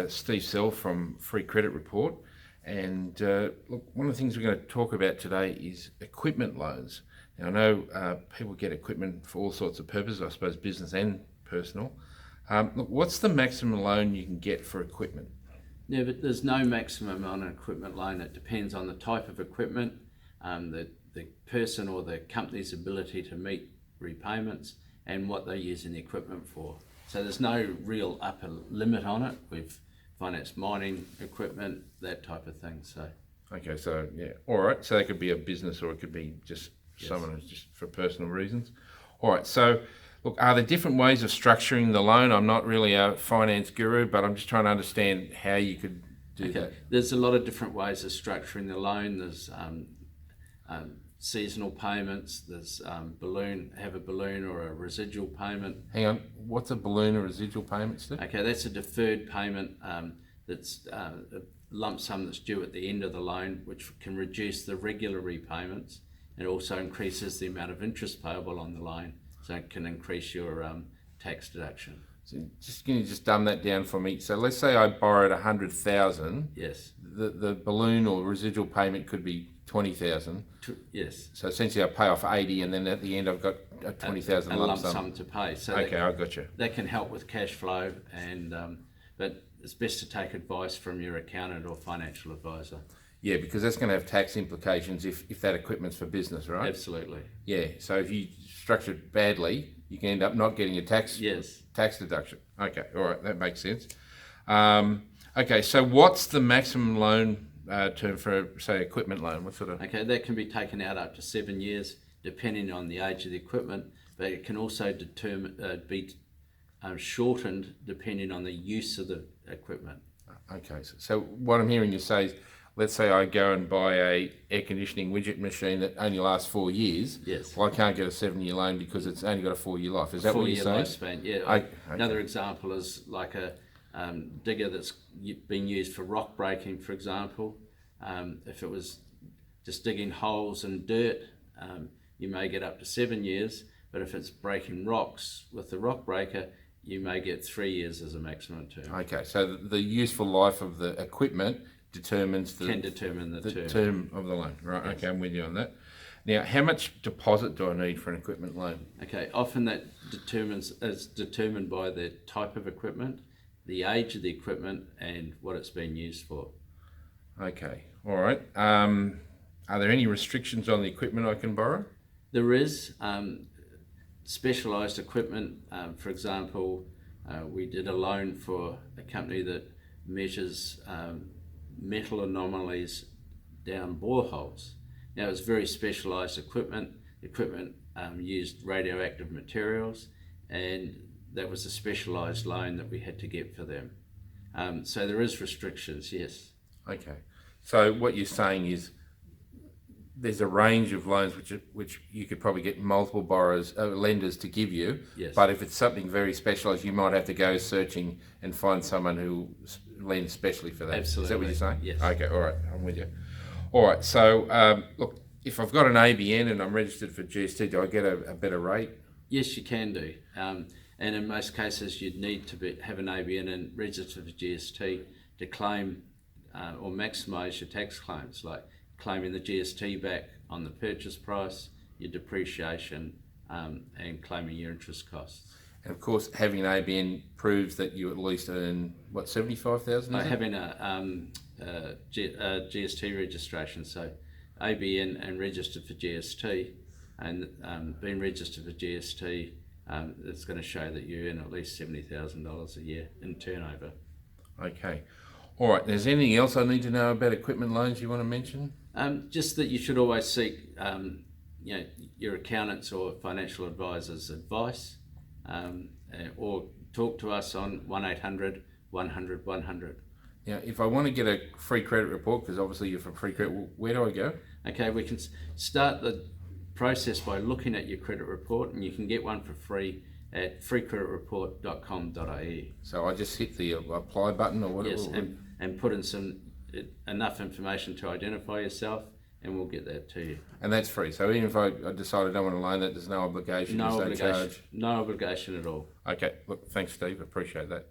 Steve Sell from Free Credit Report, and look, one of the things we're going to talk about today is equipment loans. Now, I know people get equipment for all sorts of purposes, I suppose business and personal. Look, what's the maximum loan you can get for equipment? Yeah, but there's no maximum on an equipment loan. It depends on the type of equipment, the person or the company's ability to meet repayments and what they're using the equipment for. So there's no real upper limit on it. We've financed mining equipment, that type of thing. So Okay, so yeah, all right. So that could be a business, or it could be just someone who's just for personal reasons. All right. So look, are there different ways of structuring the loan? I'm not really a finance guru, but I'm just trying to understand how you could do that. There's a lot of different ways of structuring the loan. There's seasonal payments. There's have a balloon or a residual payment. Hang on, what's a balloon or residual payment, Steve? Okay, that's a deferred payment. That's a lump sum that's due at the end of the loan, which can reduce the regular repayments. It also increases the amount of interest payable on the loan, so it can increase your tax deduction. So can you just dumb that down for me? So let's say I borrowed 100,000. Yes. The balloon or residual payment could be 20,000. Yes. So essentially I pay off 80, and then at the end I've got a 20,000 lump sum to pay. So okay, I got you. That can help with cash flow, and but it's best to take advice from your accountant or financial advisor. Yeah, because that's going to have tax implications if that equipment's for business, right? Absolutely. Yeah, so if you structure it badly, you can end up not getting a tax deduction. Okay, all right, that makes sense. Okay, so what's the maximum loan term for, say, equipment loan? What sort of? Okay, that can be taken out up to 7 years, depending on the age of the equipment, but it can also be shortened depending on the use of the equipment. Okay, so what I'm hearing you say is, let's say I go and buy a air conditioning widget machine that only lasts 4 years. Yes. Well, I can't get a 7-year loan because it's only got a 4-year life. Is that what you're saying? 4-year lifespan, yeah. Okay. Another example is like a digger that's been used for rock breaking, for example. If it was just digging holes in dirt, you may get up to 7 years, but if it's breaking rocks with the rock breaker, you may get 3 years as a maximum term. Okay, so the useful life of the equipment determines the term of the loan. Right, yes. Okay, I'm with you on that. Now, how much deposit do I need for an equipment loan? Okay, often that is determined by the type of equipment, the age of the equipment, and what it's been used for. Okay, all right. Are there any restrictions on the equipment I can borrow? There is. Specialised equipment, for example, we did a loan for a company that measures metal anomalies down boreholes. Now, it's very specialised equipment. Equipment used radioactive materials, and that was a specialised loan that we had to get for them. So there is restrictions, yes. Okay. So what you're saying is there's a range of loans which you could probably get multiple lenders to give you. Yes. But if it's something very specialised, you might have to go searching and find someone who lends specially for that. Absolutely. Is that what you're saying? Yes. Okay, all right, I'm with you. All right, so look, if I've got an ABN and I'm registered for GST, do I get a better rate? Yes, you can do. And in most cases, you'd need to have an ABN and register for GST to claim or maximise your tax claims, like claiming the GST back on the purchase price, your depreciation, and claiming your interest costs. And of course, having an ABN proves that you at least earn, what, 75,000? Having a GST registration, so ABN and registered for GST, and being registered for GST, it's going to show that you earn at least $70,000 a year in turnover. Okay. All right, is there anything else I need to know about equipment loans you want to mention? Just that you should always seek your accountant's or financial advisor's advice, or talk to us on 1800 100 100. Now, if I want to get a free credit report, because obviously you're from Free Credit, where do I go? Okay, we can start the process by looking at your credit report, and you can get one for free at freecreditreport.com.au. So I just hit the apply button or whatever? Yes, and put in enough information to identify yourself, and we'll get that to you. And that's free. So even if I decide I don't want to loan that, there's no obligation, No charge? obligation at all. Okay, look, thanks Steve, appreciate that.